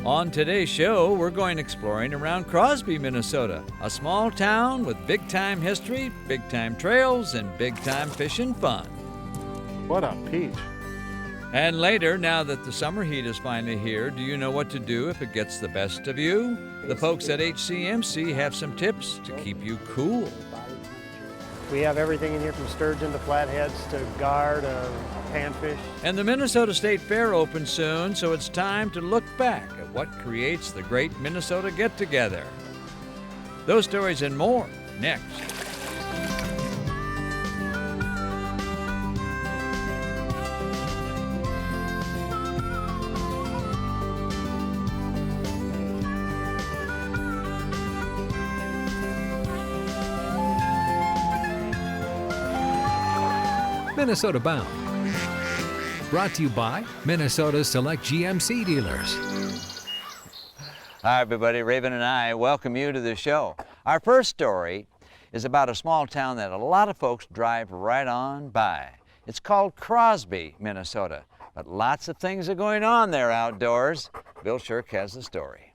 On today's show, we're going exploring around Crosby, Minnesota, a small town with big-time history, big-time trails, and big-time fishing fun. What a peach. And later, now that the summer heat is finally here, do you know what to do if it gets the best of you? The folks at HCMC have some tips to keep you cool. We have everything in here from sturgeon to flatheads to gar to panfish. And the Minnesota State Fair opens soon, so it's time to look back at what creates the great Minnesota get-together. Those stories and more next. Minnesota Bound. Brought to you by Minnesota's select GMC dealers. Hi everybody, Raven and I welcome you to the show. Our first story is about a small town that a lot of folks drive right on by. It's called Crosby, Minnesota, but lots of things are going on there outdoors. Bill Shirk has the story.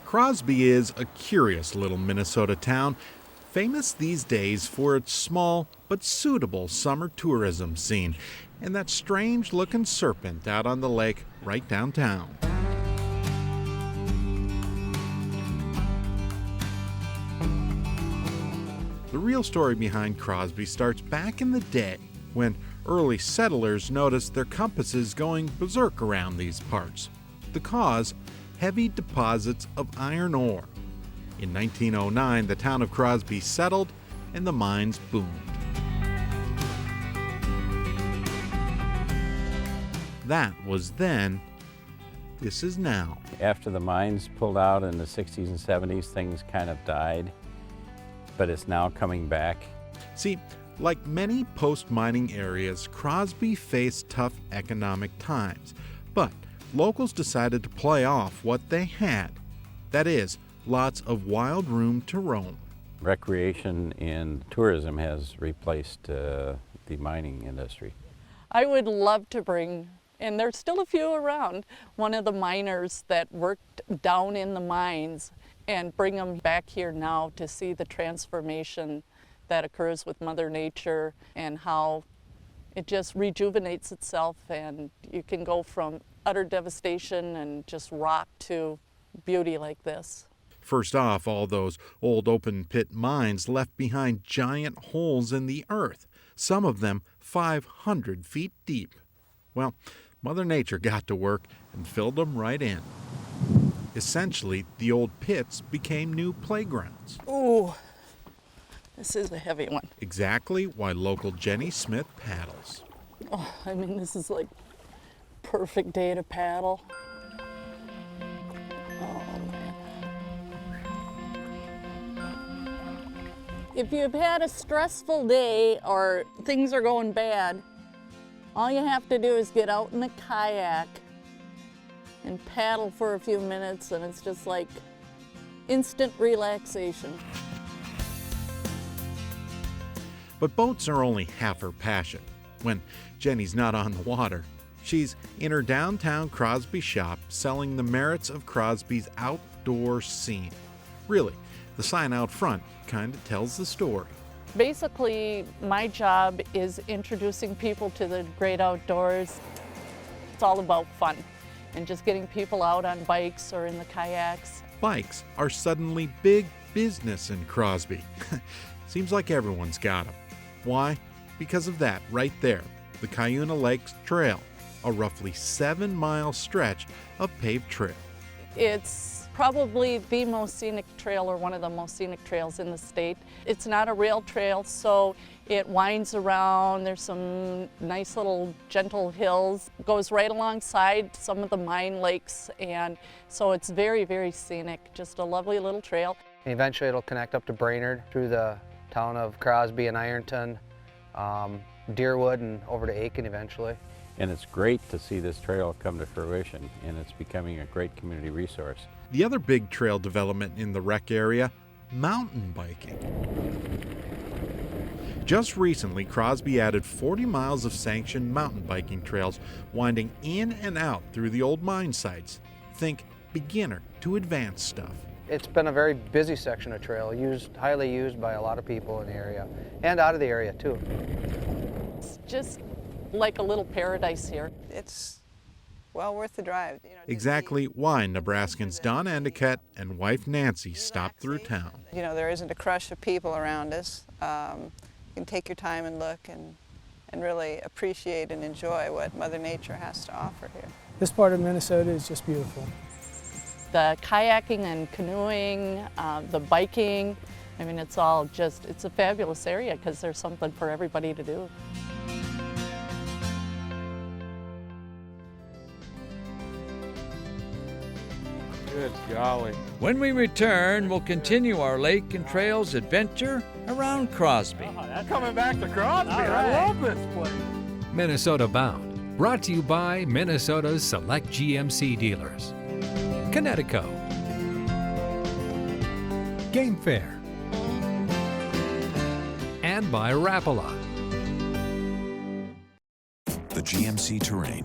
Crosby is a curious little Minnesota town, famous these days for its small but suitable summer tourism scene and that strange-looking serpent out on the lake right downtown. The real story behind Crosby starts back in the day when early settlers noticed their compasses going berserk around these parts. The cause? Heavy deposits of iron ore. In 1909, the town of Crosby settled and the mines boomed. That was then. This is now. After the mines pulled out in the 60s and 70s, things kind of died, but it's now coming back. See, like many post-mining areas, Crosby faced tough economic times, but locals decided to play off what they had. That is, lots of wild room to roam. Recreation and tourism has replaced the mining industry. I would love to bring, and there's still a few around, one of the miners that worked down in the mines and bring them back here now to see the transformation that occurs with Mother Nature and how it just rejuvenates itself, and you can go from utter devastation and just rock to beauty like this. First off, all those old open-pit mines left behind giant holes in the earth, some of them 500 feet deep. Well, Mother Nature got to work and filled them right in. Essentially, the old pits became new playgrounds. Ooh, this is a heavy one. Exactly why local Jenny Smith paddles. Oh, I mean, this is like perfect day to paddle. If you've had a stressful day or things are going bad, all you have to do is get out in a kayak and paddle for a few minutes, and it's just like instant relaxation. But boats are only half her passion. When Jenny's not on the water, she's in her downtown Crosby shop selling the merits of Crosby's outdoor scene. Really, the sign out front kind of tells the story. Basically, my job is introducing people to the great outdoors. It's all about fun and just getting people out on bikes or in the kayaks. Bikes are suddenly big business in Crosby. Seems like everyone's got them. Why? Because of that right there, the Cuyuna Lakes Trail, a roughly 7-mile stretch of paved trail. It's probably the most scenic trail, or one of the most scenic trails in the state. It's not a rail trail, so it winds around. There's some nice little gentle hills. It goes right alongside some of the mine lakes, and so it's very, very scenic. Just a lovely little trail. And eventually it'll connect up to Brainerd through the town of Crosby and Ironton, Deerwood, and over to Aiken eventually. And it's great to see this trail come to fruition, and it's becoming a great community resource. The other big trail development in the rec area, mountain biking. Just recently, Crosby added 40 miles of sanctioned mountain biking trails winding in and out through the old mine sites. Think beginner to advanced stuff. It's been a very busy section of trail, highly used by a lot of people in the area and out of the area too. It's just like a little paradise here. It's well worth the drive. You know, Exactly why Nebraskans Don Endicott and wife Nancy stopped through town. You know, there isn't a crush of people around us. You can take your time and look and really appreciate and enjoy what Mother Nature has to offer here. This part of Minnesota is just beautiful. The kayaking and canoeing, the biking, I mean, it's a fabulous area because there's something for everybody to do. Good golly. When we return, we'll continue our lake and trails adventure around Crosby. Coming back to Crosby. I love this place. Minnesota Bound, brought to you by Minnesota's select GMC dealers. Connecticut, Game Fair, and by Rapala. The GMC Terrain,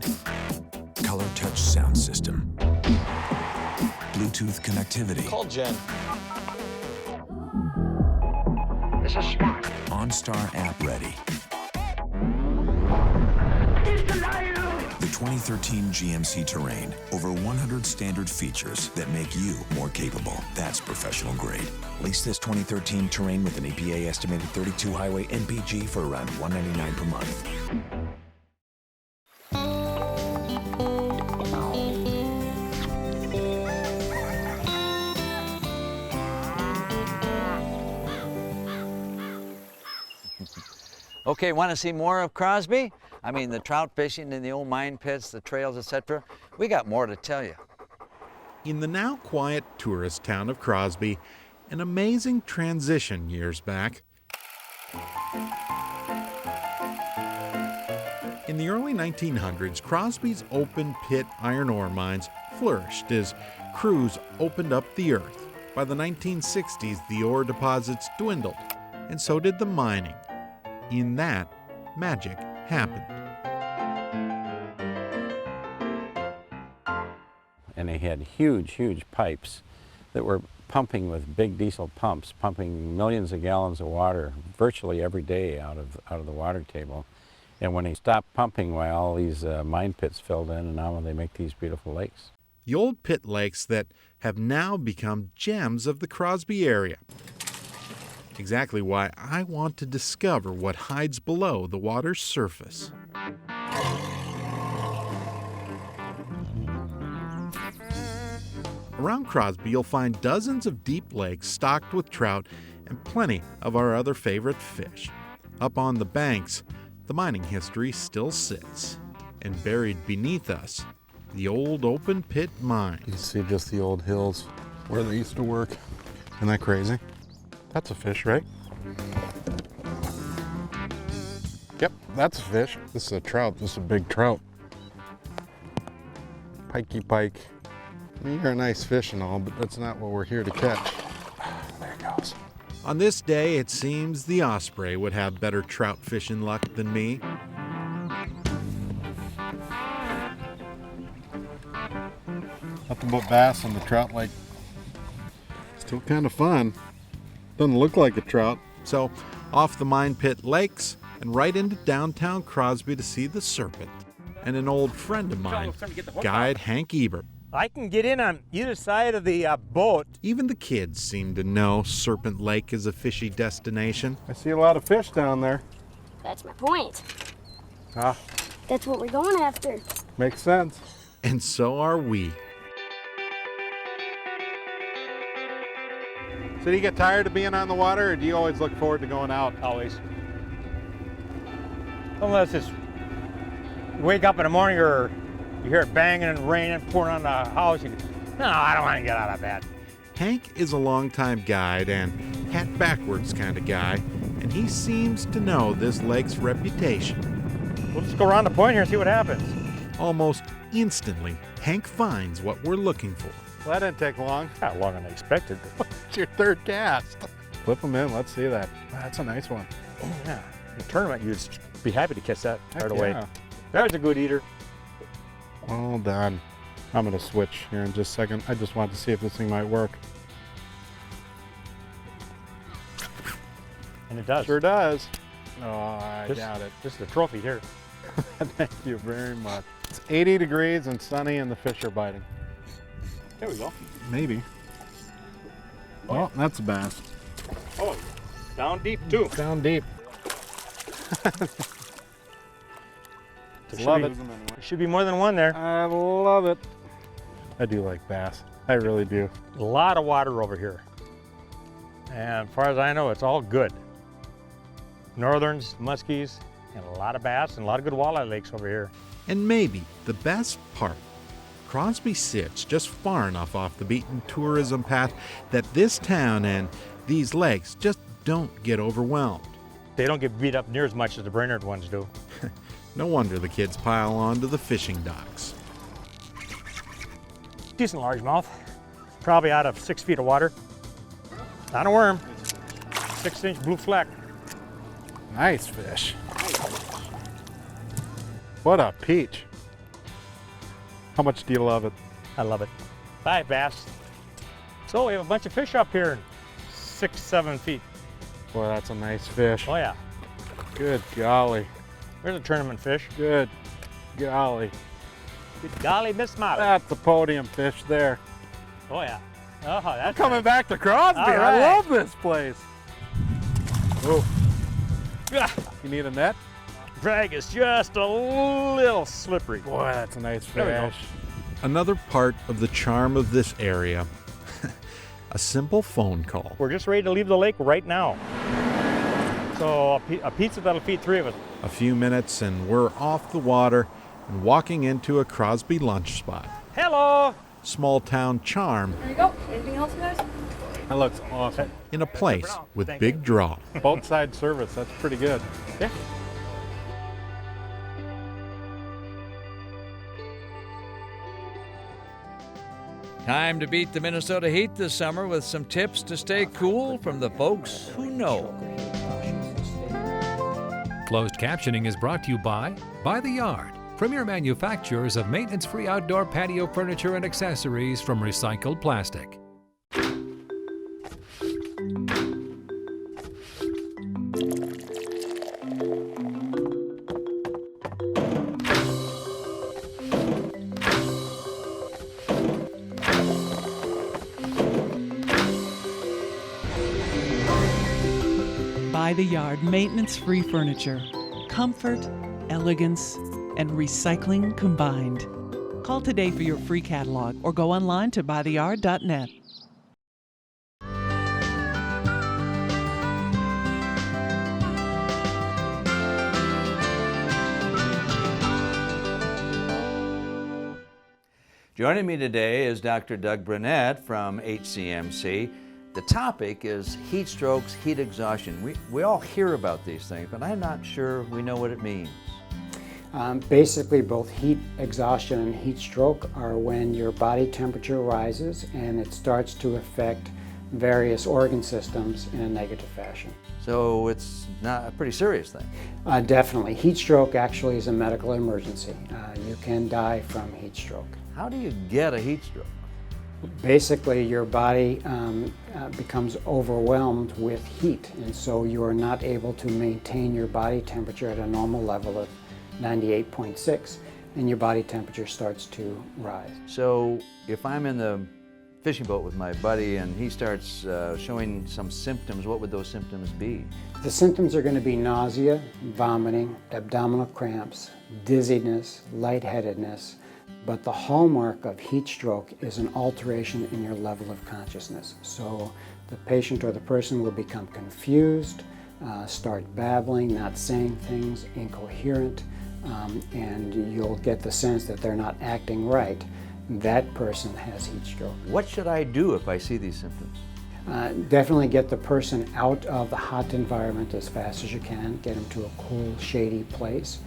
color touch sound system, Bluetooth connectivity. Call Jen. This is smart. OnStar app ready. The 2013 GMC Terrain. Over 100 standard features that make you more capable. That's professional grade. Lease this 2013 Terrain with an EPA estimated 32 highway NPG for around $199 per month. Okay, want to see more of Crosby? I mean, the trout fishing in the old mine pits, the trails, etc. We got more to tell you. In the now quiet tourist town of Crosby, an amazing transition years back. In the early 1900s, Crosby's open pit iron ore mines flourished as crews opened up the earth. By the 1960s, the ore deposits dwindled, and so did the mining. In that, magic happened. And they had huge, huge pipes that were pumping with big diesel pumps, pumping millions of gallons of water virtually every day out of the water table. And when they stopped pumping, well, all these mine pits filled in, and now they make these beautiful lakes. The old pit lakes that have now become gems of the Crosby area. Exactly why I want to discover what hides below the water's surface. Around Crosby, you'll find dozens of deep lakes stocked with trout and plenty of our other favorite fish. Up on the banks, the mining history still sits. And buried beneath us, the old open pit mines. You can see just the old hills where they used to work. Isn't that crazy? That's a fish, right? Yep, that's a fish. This is a trout. This is a big trout. Pikey pike. I mean, you're a nice fish and all, but that's not what we're here to catch. There it goes. On this day, it seems the osprey would have better trout fishing luck than me. Nothing but bass on the trout lake. Still kind of fun. Doesn't look like a trout. So, off the mine pit lakes and right into downtown Crosby to see the serpent. And an old friend of mine, guide Hank Ebert. I can get in on either side of the boat. Even the kids seem to know Serpent Lake is a fishy destination. I see a lot of fish down there. That's my point. Ah, That's what we're going after. makes sense. And so are we. So do you get tired of being on the water, or do you always look forward to going out? Always. Unless it's you wake up in the morning or you hear it banging and raining, pouring on the house. No, I don't want to get out of bed. Hank is a longtime guide and hat backwards kind of guy, and he seems to know this lake's reputation. We'll just go around the point here and see what happens. Almost instantly, Hank finds what we're looking for. Well, that didn't take long. Not longer than I expected. It's your third cast. Flip them in. Let's see that. That's a nice one. Yeah, in the tournament, you'd be happy to catch that Heck right away. yeah. There's a good eater. All done. I'm gonna switch here in just a second. I just wanted to see if this thing might work. And it does. Sure does. Oh, I This- doubt it. This is the trophy here. Thank you very much. It's 80 degrees and sunny and the fish are biting. There we go. Maybe. Oh, that's a bass. Oh, down deep too. Down deep. There Love should it. be- There should be more than one there. I love it. I do like bass. I really do. A lot of water over here. And as far as I know, it's all good. Northerns, muskies, and a lot of bass and a lot of good walleye lakes over here. And maybe the best part, Crosby sits just far enough off the beaten tourism path that this town and these lakes just don't get overwhelmed. They don't get beat up near as much as the Brainerd ones do. No wonder the kids pile onto the fishing docks. Decent largemouth, probably out of 6 feet of water. Not a worm, 6-inch blue fleck. Nice fish. What a peach. How much do you love it? I love it. 5 bass. So we have a bunch of fish up here, 6-7 feet. Boy, that's a nice fish. Oh yeah, Good golly. there's a tournament fish. Good golly. Good golly, Miss Molly. That's a podium fish there. Oh yeah. Oh, that's Coming back to Crosby. All I right. love this place. Oh, Yeah. you need a net? Drag is just a little slippery. Boy, that's a nice There we go. fish. Another part of the charm of this area, a simple phone call. We're just ready to leave the lake right now. So a pizza that'll feed 3 of us. A few minutes and we're off the water and walking into a Crosby lunch spot. Hello. Small town charm There you go. Anything else, guys? That looks awesome. in a place with Thank big draw. Both side service. That's pretty good. Yeah. Time to beat the Minnesota heat this summer with some tips to stay cool from the folks who know. Closed captioning is brought to you by the Yard, premier manufacturers of maintenance-free outdoor patio furniture and accessories from recycled plastic. By the Yard maintenance-free furniture. Comfort, elegance, and recycling combined. Call today for your free catalog or go online to bytheyard.net. Joining me today is Dr. Doug Burnett from HCMC. The topic is heat strokes, heat exhaustion. We all hear about these things, but I'm not sure we know what it means. Basically, both heat exhaustion and heat stroke are when your body temperature rises and it starts to affect various organ systems in a negative fashion. So it's not a pretty serious thing. Definitely. Heat stroke actually is a medical emergency. You can die from heat stroke. How do you get a heat stroke? Basically, your body becomes overwhelmed with heat, and so you are not able to maintain your body temperature at a normal level of 98.6, and your body temperature starts to rise. So if I'm in the fishing boat with my buddy and he starts showing some symptoms, what would those symptoms be? The symptoms are going to be nausea, vomiting, abdominal cramps, dizziness, lightheadedness, but the hallmark of heat stroke is an alteration in your level of consciousness. So the patient or the person will become confused, start babbling, not saying things, incoherent, and you'll get the sense that they're not acting right. That person has heat stroke. What should I do if I see these symptoms? Definitely get the person out of the hot environment as fast as you can. Get them to a cool, shady place.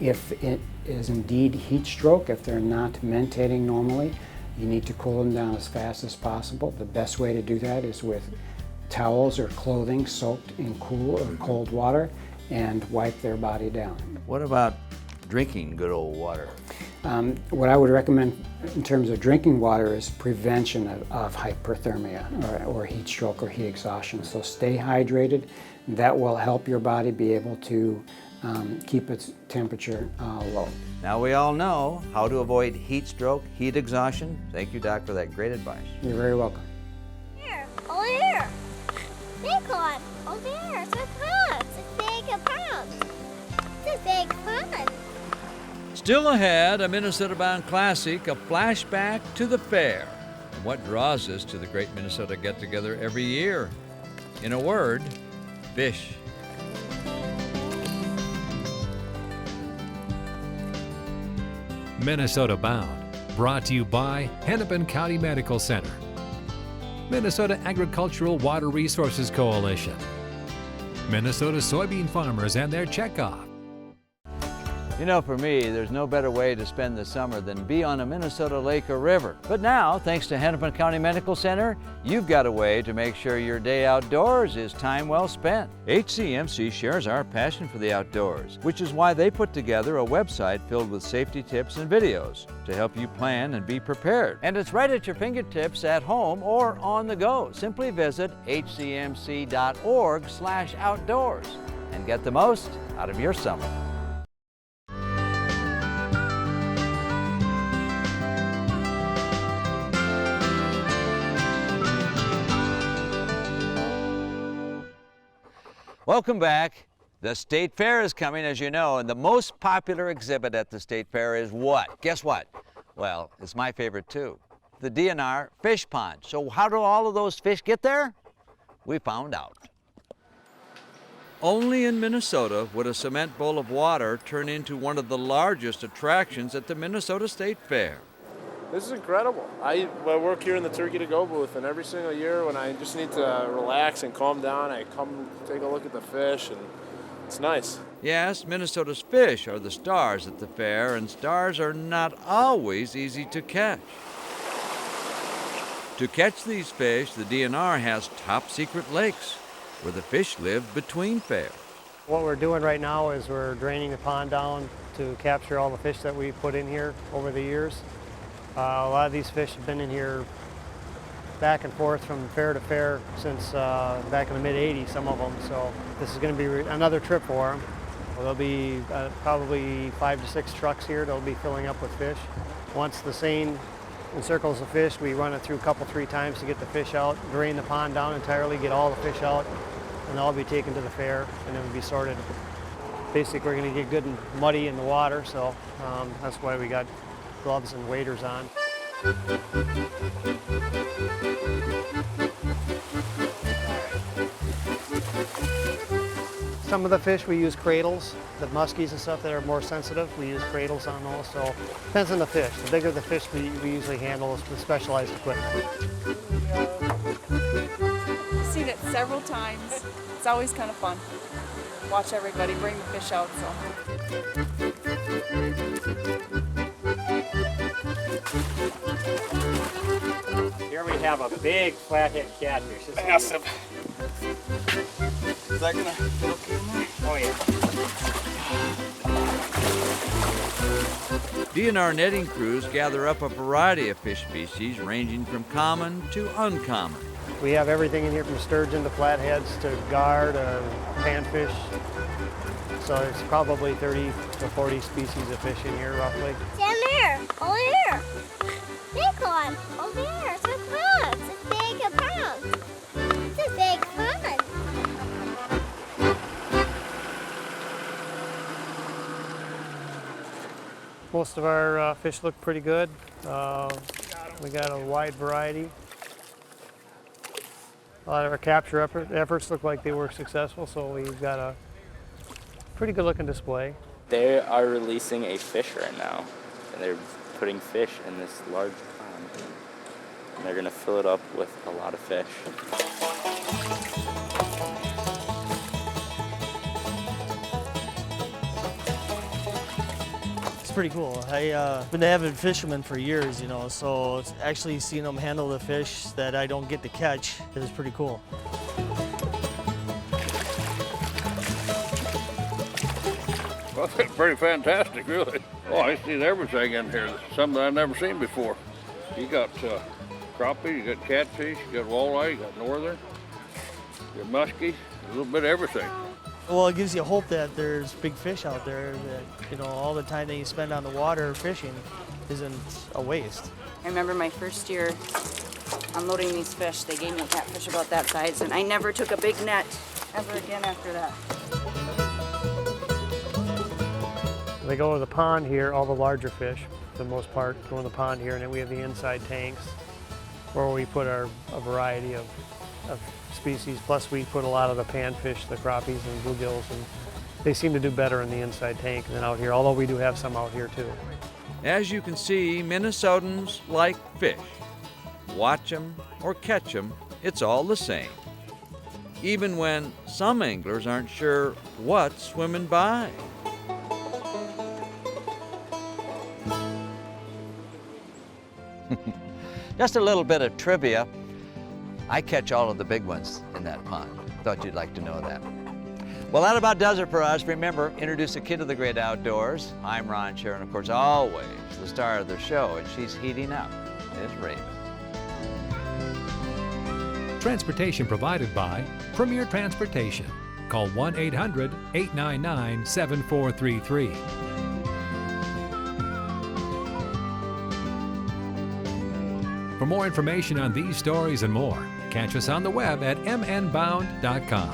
If it is indeed heat stroke, if they're not mentating normally, you need to cool them down as fast as possible. The best way to do that is with towels or clothing soaked in cool or cold water and wipe their body down. What about drinking good old water? What I would recommend in terms of drinking water is prevention of hyperthermia or heat stroke or heat exhaustion. So stay hydrated. That will help your body be able to keep its temperature low. Now we all know how to avoid heat stroke, heat exhaustion. Thank you, Doc, for that great advice. You're very welcome. Here, over here. Big one, over there. It's a pond. It's a big pond. It's a big pond. Still ahead, a Minnesota-bound classic, a flashback to the fair. And what draws us to the Great Minnesota Get-Together every year? In a word, fish. Minnesota Bound, brought to you by Hennepin County Medical Center, Minnesota Agricultural Water Resources Coalition, Minnesota soybean farmers and their checkoff. You know, for me, there's no better way to spend the summer than be on a Minnesota lake or river. But now, thanks to Hennepin County Medical Center, you've got a way to make sure your day outdoors is time well spent. HCMC shares our passion for the outdoors, which is why they put together a website filled with safety tips and videos to help you plan and be prepared. And it's right at your fingertips at home or on the go. Simply visit hcmc.org/outdoors and get the most out of your summer. Welcome back. The State Fair is coming, as you know, and the most popular exhibit at the State Fair is what? Guess what? Well, it's my favorite too. The DNR Fish Pond. So how do all of those fish get there? We found out. Only in Minnesota would a cement bowl of water turn into one of the largest attractions at the Minnesota State Fair. This is incredible. I work here in the Turkey to Go booth, and every single year when I just need to relax and calm down, I come take a look at the fish, and it's nice. Yes, Minnesota's fish are the stars at the fair, and stars are not always easy to catch. To catch these fish, the DNR has top secret lakes where the fish live between fairs. What we're doing right now is we're draining the pond down to capture all the fish that we put in here over the years. A lot of these fish have been in here back and forth from fair to fair since back in the mid-'80s, some of them. So this is going to be another trip for them. There'll be probably 5 to 6 trucks here that'll be filling up with fish. Once the seine encircles the fish, we run it through a couple, 3 times to get the fish out, drain the pond down entirely, get all the fish out, and they'll all be taken to the fair and then be sorted. Basically, we're going to get good and muddy in the water, so that's why we got gloves and waders on. Some of the fish we use cradles. The muskies and stuff that are more sensitive, we use cradles on those. So depends on the fish. The bigger the fish, we usually handle with specialized equipment. I've seen it several times. It's always kind of fun. Watch everybody bring the fish out. So. Here we have a big flathead catfish. Massive. Is that gonna fit okay in there? Oh yeah. DNR netting crews gather up a variety of fish species ranging from common to uncommon. We have everything in here from sturgeon to flatheads to gar to panfish. So it's probably 30 to 40 species of fish in here roughly. Down there, over here. Big one, over there. It's a pond. It's a big pond. It's a big pond. Most of our fish look pretty good. We got a wide variety. A lot of our capture efforts look like they were successful, so we've got a pretty good looking display. They are releasing a fish right now, and they're putting fish in this large pond, and they're gonna fill it up with a lot of fish. It's pretty cool. I've been an avid fisherman for years, you know, so actually seeing them handle the fish that I don't get to catch is pretty cool. Well, it's pretty fantastic, really. Oh, I see everything in here, something I've never seen before. You got crappie, you got catfish, you got walleye, you got northern, you got muskie, a little bit of everything. Well, it gives you hope that there's big fish out there, that, you know, all the time that you spend on the water fishing isn't a waste. I remember my first year unloading these fish. They gave me a catfish about that size, and I never took a big net ever again after that. They go to the pond here, all the larger fish, for the most part, go in the pond here, and then we have the inside tanks where we put a variety of species, plus we put a lot of the panfish, the crappies and bluegills, and they seem to do better in the inside tank than out here, although we do have some out here too. As you can see, Minnesotans like fish. Watch them or catch them, it's all the same. Even when some anglers aren't sure what's swimming by. Just a little bit of trivia. I catch all of the big ones in that pond. Thought you'd like to know that. Well, that about does it for us. Remember, introduce a kid to the great outdoors. I'm Ron Scher, and of course, always the star of the show, and she's heating up, is Raven. Transportation provided by Premier Transportation. Call 1-800-899-7433. For more information on these stories and more, catch us on the web at mnbound.com.